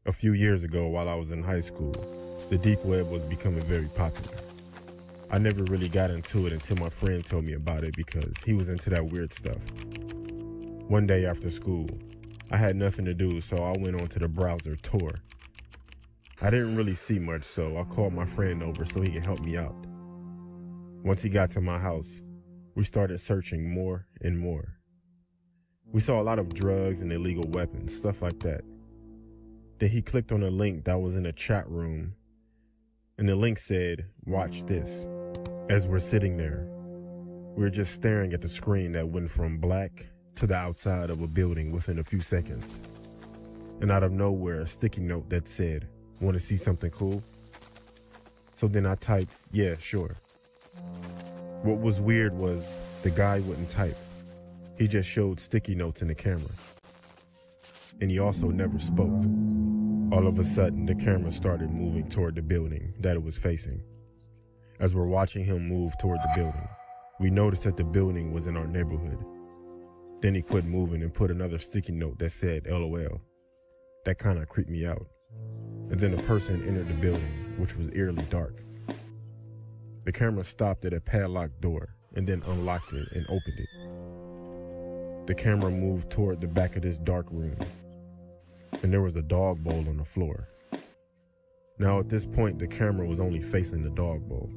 A few years ago, while I was in high school, the deep web was becoming very popular. I never really got into it until my friend told me about it because he was into that weird stuff. One day after school, I had nothing to do, so I went onto the browser Tor. I didn't really see much, so I called my friend over so he could help me out. Once he got to my house, we started searching more and more. We saw a lot of drugs and illegal weapons, stuff like that. Then he clicked on a link that was in a chat room, and the link said, "Watch this." As we're sitting there, we were just staring at the screen that went from black to the outside of a building within a few seconds. And out of nowhere, a sticky note that said, "Want to see something cool?" So then I typed, "Yeah, sure." What was weird was the guy wouldn't type. He just showed sticky notes in the camera. And he also never spoke. All of a sudden, the camera started moving toward the building that it was facing. As we're watching him move toward the building, we noticed that the building was in our neighborhood. Then he quit moving and put another sticky note that said LOL. That kind of creeped me out. And then a person entered the building, which was eerily dark. The camera stopped at a padlocked door and then unlocked it and opened it. The camera moved toward the back of this dark room, and there was a dog bowl on the floor. Now at this point, the camera was only facing the dog bowl.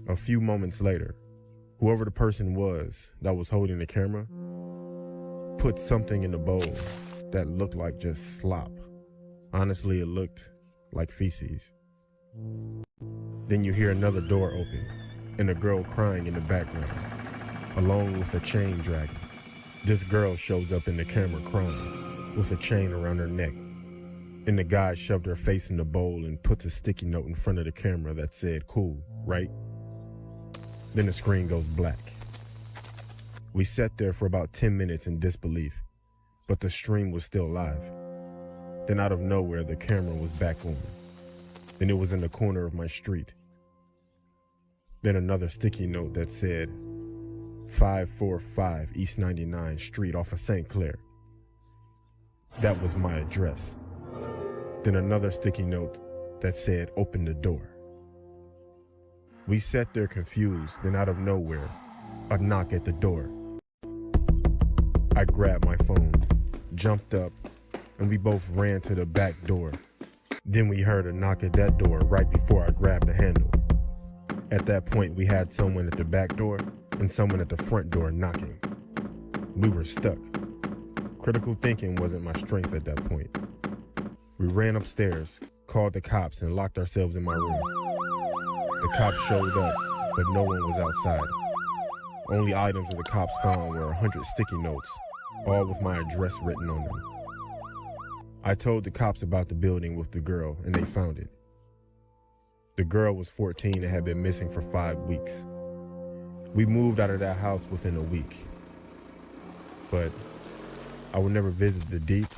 A few moments later, whoever the person was that was holding the camera put something in the bowl that looked like just slop. Honestly, it looked like feces. Then you hear another door open and a girl crying in the background, along with a chain dragging. This girl shows up in the camera crying with a chain around her neck, and the guy shoved her face in the bowl and puts a sticky note in front of the camera that said, "Cool, right?" Then the screen goes black. We sat there for about 10 minutes in disbelief, but the stream was still live. Then out of nowhere, the camera was back on, and it was in the corner of my street. Then another sticky note that said, 545 East 99th Street off of St. Clair. That was my address. Then another sticky note that said, "Open the door." We sat there confused, then out of nowhere, a knock at the door. I grabbed my phone, jumped up, and we both ran to the back door. Then we heard a knock at that door right before I grabbed the handle. At that point, we had someone at the back door and someone at the front door knocking. We were stuck. Critical thinking wasn't my strength at that point. We ran upstairs, called the cops, and locked ourselves in my room. The cops showed up, but no one was outside. Only items that the cops found were 100 sticky notes, all with my address written on them. I told the cops about the building with the girl, and they found it. The girl was 14 and had been missing for 5 weeks. We moved out of that house within a week. But I would never visit the deep